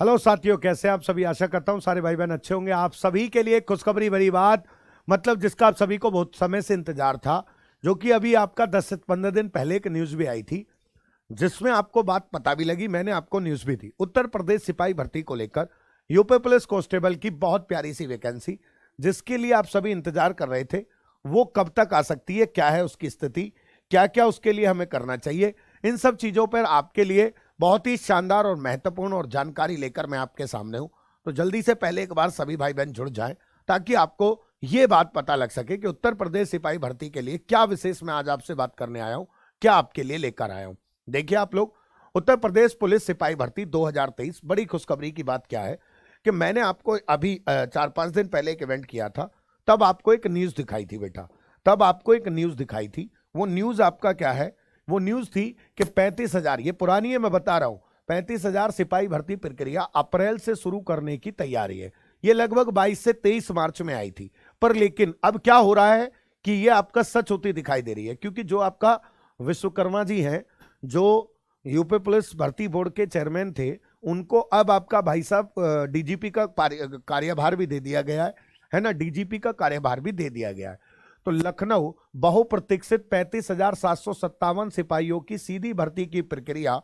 Hello साथियों, कैसे आप सभी। आशा करता हूं सारे भाई बहन अच्छे होंगे। आप सभी के लिए खुशखबरी भरी बात, मतलब जिसका आप सभी को बहुत समय से इंतजार था, जो कि अभी आपका 10 से 15 दिन पहले एक न्यूज भी आई थी, जिसमें आपको बात पता भी लगी। मैंने आपको न्यूज भी दी। उत्तर प्रदेश सिपाही भर्ती को लेकर यूपी पुलिस कांस्टेबल की बहुत प्यारी सी वैकेंसी, जिसके लिए आप सभी इंतजार कर रहे थे, वो कब तक आ सकती है, क्या है उसकी स्थिति, क्या क्या उसके लिए हमें करना चाहिए, इन सब चीजों पर आपके लिए बहुत ही शानदार और महत्वपूर्ण और जानकारी लेकर मैं आपके सामने हूं। तो जल्दी से पहले एक बार सभी भाई बहन जुड़ जाएं, ताकि आपको यह बात पता लग सके कि उत्तर प्रदेश सिपाही भर्ती के लिए क्या विशेष मैं आज आपसे बात करने आया हूं, क्या आपके लिए लेकर आया हूं। देखिए आप लोग, उत्तर प्रदेश पुलिस सिपाही भर्ती 2023, बड़ी खुशखबरी की बात क्या है कि मैंने आपको अभी 4-5 दिन पहले एक इवेंट किया था, तब आपको एक न्यूज दिखाई थी बेटा, तब आपको एक न्यूज दिखाई थी। वो न्यूज आपका क्या है, वो न्यूज थी कि 35,000, ये पुरानी है मैं बता रहा हूं, 35,000 सिपाही भर्ती प्रक्रिया अप्रैल से शुरू करने की तैयारी है। ये लगभग 22 से 23 मार्च में आई थी, पर लेकिन अब क्या हो रहा है कि ये आपका सच होती दिखाई दे रही है, क्योंकि जो आपका विश्वकर्मा जी हैं, जो यूपी पुलिस भर्ती बोर्ड के चेयरमैन थे, उनको अब आपका भाई साहब डीजीपी का कार्यभार भी दे दिया गया है ना, डीजीपी का कार्यभार भी दे दिया गया है। तो लखनऊ बहुप्रतीक्षित 35,757 सिपाहियों की सीधी भर्ती की प्रक्रिया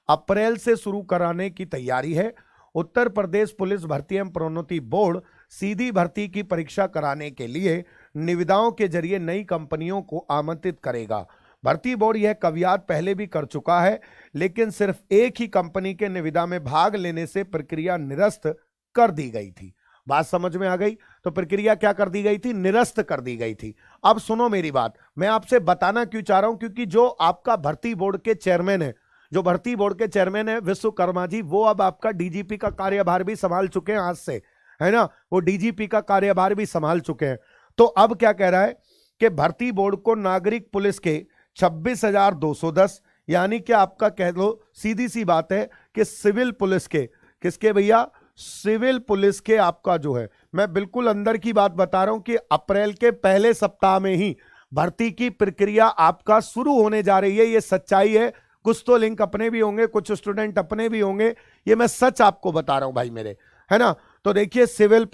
अप्रैल से शुरू कराने की तैयारी है। उत्तर प्रदेश पुलिस भर्ती एवं प्रोन्नति बोर्ड सीधी भर्ती की परीक्षा कराने के लिए निविदाओं के जरिए नई कंपनियों को आमंत्रित करेगा। भर्ती बोर्ड यह कवायद पहले भी कर चुका है, लेकिन सिर्फ एक ही कंपनी के निविदा में भाग लेने से प्रक्रिया निरस्त कर दी गई थी। बात समझ में आ गई? तो प्रक्रिया क्या कर दी गई थी? निरस्त कर दी गई थी। अब सुनो मेरी बात, मैं आपसे बताना क्यों चाह रहा हूं, क्योंकि जो आपका भर्ती बोर्ड के चेयरमैन है, जो भर्ती बोर्ड के चेयरमैन है विश्वकर्मा जी, वो अब आपका डीजीपी का कार्यभार भी संभाल चुके हैं आज से, है ना, वो डीजीपी का कार्यभार भी संभाल चुके हैं। तो अब क्या कह रहा है कि भर्ती बोर्ड को नागरिक पुलिस के 26,210, यानी कि आपका कह लो सीधी सी बात है कि सिविल पुलिस के, किसके भैया? सिविल पुलिस के आपका जो है, मैं बिल्कुल अंदर की बात बता रहा हूं कि अप्रैल के पहले सप्ताह में ही भर्ती की प्रक्रिया आपका शुरू होने जा रही है। ये सच्चाई है। कुछ तो लिंक अपने भी होंगे, कुछ स्टूडेंट अपने भी होंगे, ये मैं सच आपको बता रहा हूं भाई मेरे, है ना। तो देखिए, सिविल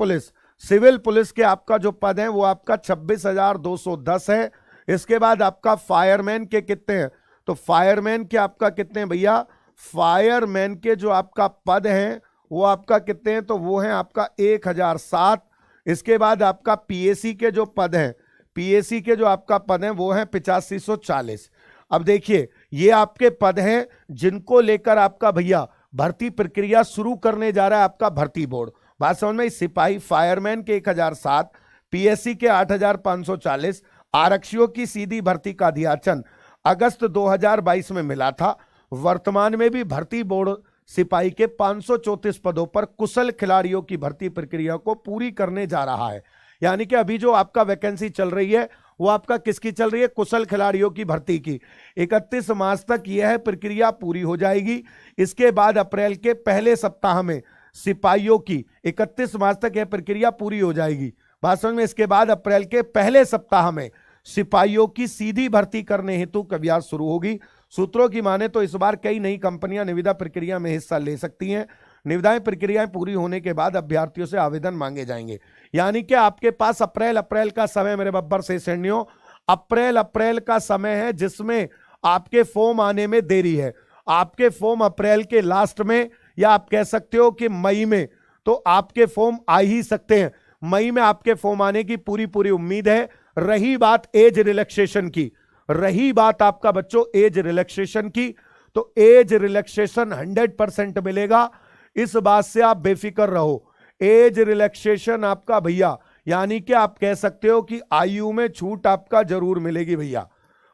पुलिस के आपका जो पद है वो आपका 26,210 है। इसके बाद आपका फायरमैन के कितने हैं? तो फायरमैन के आपका कितने हैं भैया? फायरमैन के जो आपका पद हैं वो आपका कितने हैं? तो वो हैं आपका 1,007। इसके बाद आपका पीएसी के जो पद हैं, पीएसी के जो आपका पद हैं वो हैं 8540। अब देखिए, ये आपके पद हैं जिनको लेकर आपका भैया भर्ती प्रक्रिया शुरू करने जा रहा है आपका भर्ती बोर्ड। बात समझ में? सिपाही फायरमैन के 1,007, पीएससी के 8,540, आरक्षियों की सीधी भर्ती का अध्याचन अगस्त 2022 में मिला था। वर्तमान में भी भर्ती बोर्ड सिपाही के 534 पदों पर कुशल खिलाड़ियों की भर्ती प्रक्रिया को पूरी करने जा रहा है। यानी कि अभी जो आपका वैकेंसी चल रही है वो आपका किसकी चल रही है? कुशल खिलाड़ियों की भर्ती की। 31 मार्च तक यह प्रक्रिया पूरी हो जाएगी। इसके बाद अप्रैल के पहले सप्ताह में सिपाहियों की 31 मार्च तक यह प्रक्रिया पूरी हो जाएगी। बात समझ में? इसके बाद अप्रैल के पहले सप्ताह में सिपाहियों की सीधी भर्ती करने हेतु कवायद शुरू होगी। सूत्रों की माने तो इस बार कई नई कंपनियां निविदा प्रक्रिया में हिस्सा ले सकती हैं। निविदाएं प्रक्रियाएं पूरी होने के बाद अभ्यर्थियों से आवेदन मांगे जाएंगे। यानी कि आपके पास अप्रैल का समय मेरे बब्बर से सैनियों, अप्रैल का समय है जिसमें आपके फॉर्म आने में देरी है। आपके फॉर्म अप्रैल के लास्ट में, या आप कह सकते हो कि मई में, तो आपके फॉर्म आ ही सकते हैं। मई में आपके फॉर्म आने की पूरी उम्मीद है। रही बात एज रिलैक्सेशन की, रही बात आपका बच्चों एज रिलैक्सेशन की, तो एज रिलैक्सेशन 100% मिलेगा। इस बात से आप बेफिक्र रहो। एज रिलैक्सेशन आपका भैया, यानी कि आप कह सकते हो कि आयु में छूट आपका जरूर मिलेगी भैया,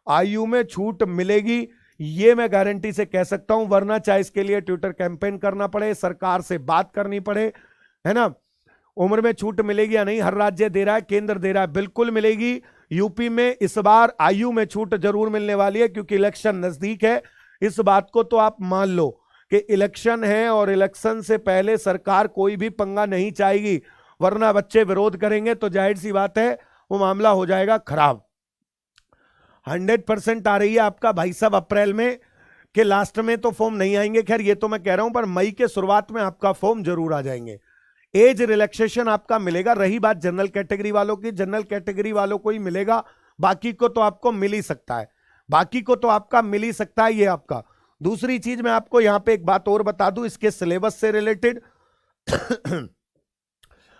आयु में छूट मिलेगी, ये मैं गारंटी से कह सकता हूं। वरना चाहे इसके लिए ट्विटर कैंपेन करना पड़े, सरकार से बात करनी पड़े, है ना, उम्र में छूट मिलेगी या नहीं, हर राज्य दे रहा है, केंद्र दे रहा है, बिल्कुल मिलेगी। यूपी में इस बार आयु में छूट जरूर मिलने वाली है, क्योंकि इलेक्शन नजदीक है। इस बात को तो आप मान लो कि इलेक्शन है और इलेक्शन से पहले सरकार कोई भी पंगा नहीं चाहेगी, वरना बच्चे विरोध करेंगे तो जाहिर सी बात है वो मामला हो जाएगा खराब। 100% आ रही है आपका भाई साहब अप्रैल में कि लास्ट में तो फॉर्म नहीं आएंगे, खैर ये तो मैं कह रहा हूं, पर मई के शुरुआत में आपका फॉर्म जरूर आ जाएंगे। एज रिलैक्सेशन आपका मिलेगा। रही बात जनरल कैटेगरी वालों की, जनरल कैटेगरी वालों को ही मिलेगा, बाकी को तो आपको मिल ही सकता है, बाकी को तो आपका मिल ही सकता है। ये आपका दूसरी चीज मैं आपको यहां पे एक बात और बता दूं इसके सिलेबस से रिलेटेड।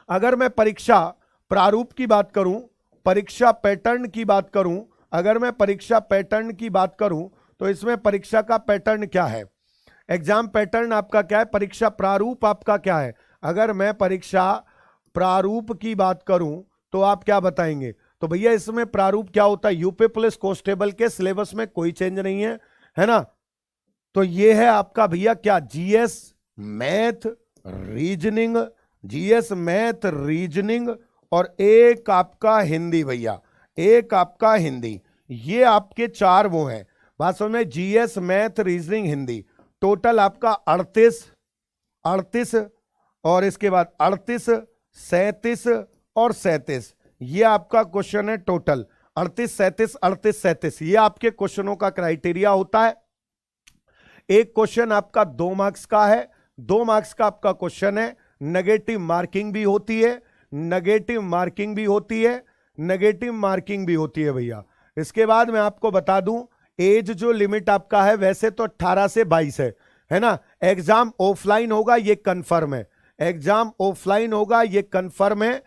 अगर मैं परीक्षा प्रारूप की बात करूं, परीक्षा पैटर्न की बात करूं, अगर मैं परीक्षा पैटर्न की बात करूं तो इसमें परीक्षा का पैटर्न क्या है, एग्जाम पैटर्न आपका क्या है, परीक्षा प्रारूप आपका क्या है। अगर मैं परीक्षा प्रारूप की बात करूं तो आप क्या बताएंगे? तो भैया इसमें प्रारूप क्या होता है, यूपी पुलिस कांस्टेबल के सिलेबस में कोई चेंज नहीं है ना। तो ये है आपका भैया क्या, GS math reasoning, GS math reasoning और एक आपका हिंदी भैया, एक आपका हिंदी। ये आपके चार वो हैं, बात समझ में, GS math reasoning Hindi. Total आपका 38 और इसके बाद 38, 37 और 37, ये आपका क्वेश्चन है टोटल। 38, 37, 38, 37 ये आपके क्वेश्चनों का क्राइटेरिया होता है। एक क्वेश्चन आपका 2 मार्क्स का है, 2 मार्क्स का आपका क्वेश्चन है। नेगेटिव मार्किंग भी होती है, नेगेटिव मार्किंग भी होती है, नेगेटिव मार्किंग भी होती है भैया। इसके बाद मैं आपको बता दूं, एज जो लिमिट आपका है वैसे तो 18 से 22 है ना। एग्जाम ऑफलाइन होगा ये कंफर्म है, एग्जाम ऑफलाइन होगा ये कंफर्म है।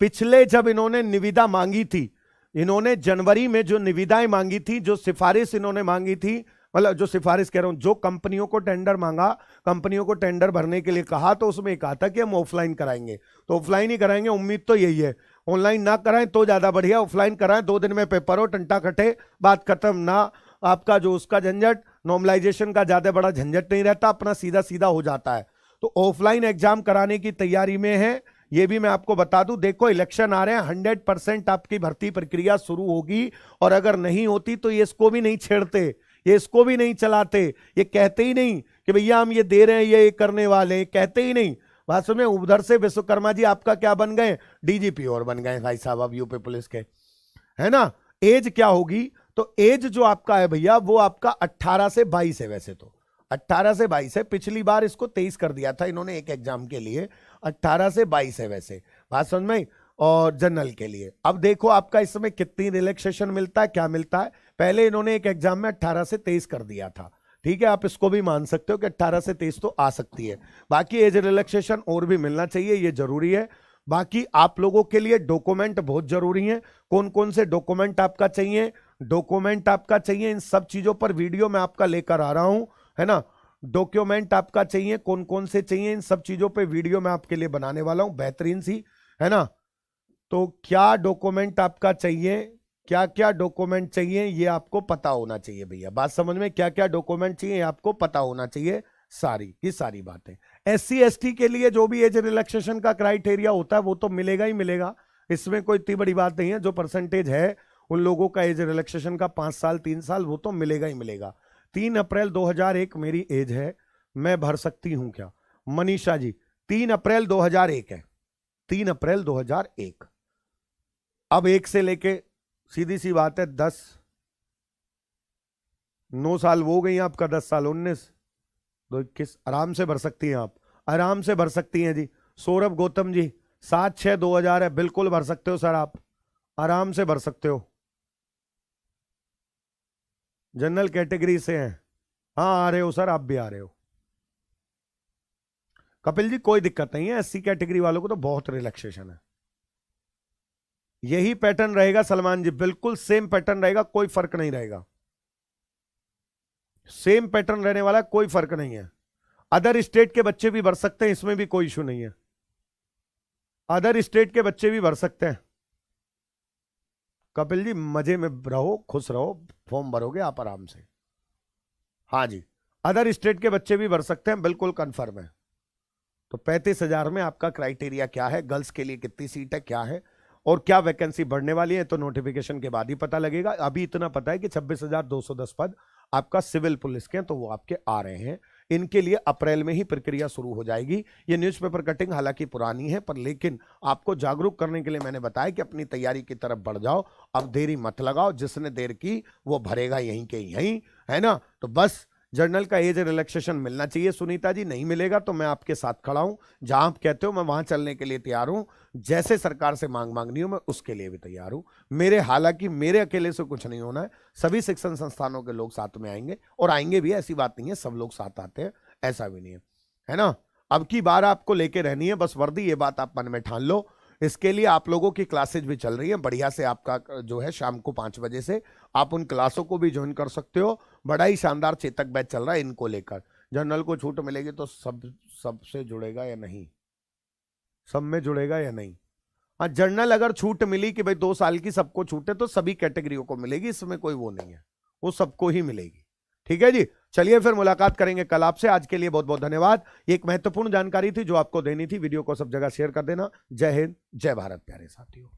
पिछले जब इन्होंने निविदा मांगी थी, इन्होंने जनवरी में जो निविदाएं मांगी थी, जो सिफारिश इन्होंने मांगी थी, मतलब जो सिफारिश कह रहा हूं, जो कंपनियों को टेंडर मांगा, कंपनियों को टेंडर भरने के लिए कहा, तो उसमें कहा था कि हम ऑफलाइन कराएंगे, तो ऑफलाइन ही कराएंगे। उम्मीद तो यही है, ऑनलाइन ना कराएं तो ज्यादा बढ़िया, ऑफलाइन कराएं, 2 दिन में पेपर हो, टंटा कटे, बात खत्म ना। आपका जो उसका झंझट, नॉर्मलाइजेशन का ज्यादा बड़ा झंझट नहीं रहता, अपना सीधा सीधा हो जाता है। तो ऑफलाइन एग्जाम कराने की तैयारी में है, ये भी मैं आपको बता दूं। देखो इलेक्शन आ रहे हैं, 100% आपकी भर्ती प्रक्रिया शुरू होगी, और अगर नहीं होती तो ये इसको भी नहीं छेड़ते, ये इसको भी नहीं चलाते, ये कहते ही नहीं कि भैया हम ये दे रहे हैं, ये करने वाले हैं, कहते ही नहीं। बात सुनिए, उधर से विश्वकर्मा जी आपका क्या बन गए, डीजीपी और बन गए भाई साहब अब यूपी पुलिस के, है ना। एज क्या होगी, तो एज जो आपका है भैया वो आपका 18 से 22 है, वैसे तो 18 से 22 है। पिछली बार इसको 23 कर दिया था इन्होंने एक एग्जाम के लिए, 18 से 22 है वैसे, बात समझ में। और जनरल के लिए अब देखो आपका इस समय कितनी रिलैक्सेशन मिलता है, क्या मिलता है। पहले इन्होंने एक एग्जाम में 18 से 23 कर दिया था, ठीक है, आप इसको भी मान सकते हो कि 18 से 23 तो आ सकती है। बाकी एज रिलैक्सेशन और भी मिलना चाहिए, ये जरूरी है। बाकी आप लोगों के लिए डॉक्यूमेंट बहुत जरूरी है। कौन कौन से डॉक्यूमेंट आपका चाहिए, डॉक्यूमेंट आपका चाहिए, इन सब चीजों पर वीडियो मैं आपका लेकर आ रहा हूं, है ना। डॉक्यूमेंट आपका चाहिए, कौन कौन से चाहिए, इन सब चीजों पे वीडियो मैं आपके लिए बनाने वाला हूं, बेहतरीन सी, है ना। तो क्या डॉक्यूमेंट आपका चाहिए, क्या क्या डॉक्यूमेंट चाहिए, ये आपको पता होना चाहिए भैया। बात समझ में, क्या क्या डॉक्यूमेंट चाहिए आपको पता होना चाहिए, सारी की सारी बातें। SC ST के लिए जो भी एज रिलैक्सेशन का क्राइटेरिया होता है वो तो मिलेगा ही मिलेगा, इसमें कोई इतनी बड़ी बात नहीं है। जो परसेंटेज है उन लोगों का एज रिलैक्सेशन का 5 साल 3 साल, वो तो मिलेगा ही मिलेगा। 3 अप्रैल 2001 मेरी एज है, मैं भर सकती हूं क्या? मनीषा जी 3 अप्रैल 2001 है, 3 अप्रैल 2001। अब 1 से लेके सीधी सी बात है 10, 9 साल वो हो गई आपका, 10 साल 19, 2 21, आराम से भर सकती हैं आप, आराम से भर सकती हैं जी। सौरभ गौतम जी 7/6/2000 है, बिल्कुल भर सकते हो सर, आप आराम से भर सकते हो। जनरल कैटेगरी से हैं, हाँ आ रहे हो सर, आप भी आ रहे हो। कपिल जी कोई दिक्कत नहीं है, SC कैटेगरी वालों को तो बहुत रिलैक्सेशन है। यही पैटर्न रहेगा सलमान जी, बिल्कुल सेम पैटर्न रहेगा, कोई फर्क नहीं रहेगा, सेम पैटर्न रहने वाला, कोई फर्क नहीं है। अदर स्टेट के बच्चे भी भर सकते हैं, इसमें भी कोई इशू नहीं है, अदर स्टेट के बच्चे भी भर सकते हैं। कपिल जी मजे में रहो, खुश रहो, फॉर्म भरोगे आप आराम से। हाँ जी, अदर स्टेट के बच्चे भी भर सकते हैं, बिल्कुल कंफर्म है। तो 35,000 में आपका क्राइटेरिया क्या है, गर्ल्स के लिए कितनी सीट है, क्या है, और क्या वैकेंसी बढ़ने वाली है, तो नोटिफिकेशन के बाद ही पता लगेगा। अभी इतना पता है कि 26,210 पद आपका सिविल पुलिस के हैं, तो वो आपके आ रहे हैं। इनके लिए अप्रैल में ही प्रक्रिया शुरू हो जाएगी। ये न्यूज़पेपर कटिंग हालांकि पुरानी है, पर लेकिन आपको जागरूक करने के लिए मैंने बताया कि अपनी तैयारी की तरफ बढ़ जाओ, अब देरी मत लगाओ, जिसने देर की वो भरेगा यहीं के यहीं, है ना। तो बस जनरल का एज रिलैक्सेशन मिलना चाहिए सुनीता जी, नहीं मिलेगा तो मैं आपके साथ खड़ा हूं, जहां आप कहते हो मैं वहां चलने के लिए तैयार हूं। जैसे सरकार से मांगनी हो मैं उसके लिए भी तैयार हूं। हालांकि मेरे अकेले से कुछ नहीं होना है, सभी शिक्षण संस्थानों के लोग साथ में आएंगे, और आएंगे भी, ऐसी बात नहीं है सब लोग साथ आते हैं, ऐसा भी नहीं है ना। अब की बार आपको लेके रहनी है बस वर्दी, ये बात आप मन में ठान लो। इसके लिए आप लोगों की क्लासेज भी चल रही है बढ़िया से, आपका जो है शाम को 5 बजे से आप उन क्लासों को भी ज्वाइन कर सकते हो। बड़ा ही शानदार चेतक बैच चल रहा है इनको लेकर। जनरल को छूट मिलेगी तो सबसे जुड़ेगा या नहीं, सब में जुड़ेगा या नहीं? हाँ, जनरल अगर छूट मिली कि भाई 2 साल की सबको छूट है तो सभी कैटेगरियों को मिलेगी, इसमें कोई वो नहीं है, वो सबको ही मिलेगी। ठीक है जी, चलिए फिर मुलाकात करेंगे कल आपसे। आज के लिए बहुत बहुत धन्यवाद। ये एक महत्वपूर्ण जानकारी थी जो आपको देनी थी। वीडियो को सब जगह शेयर कर देना। जय हिंद, जय भारत प्यारे साथियों।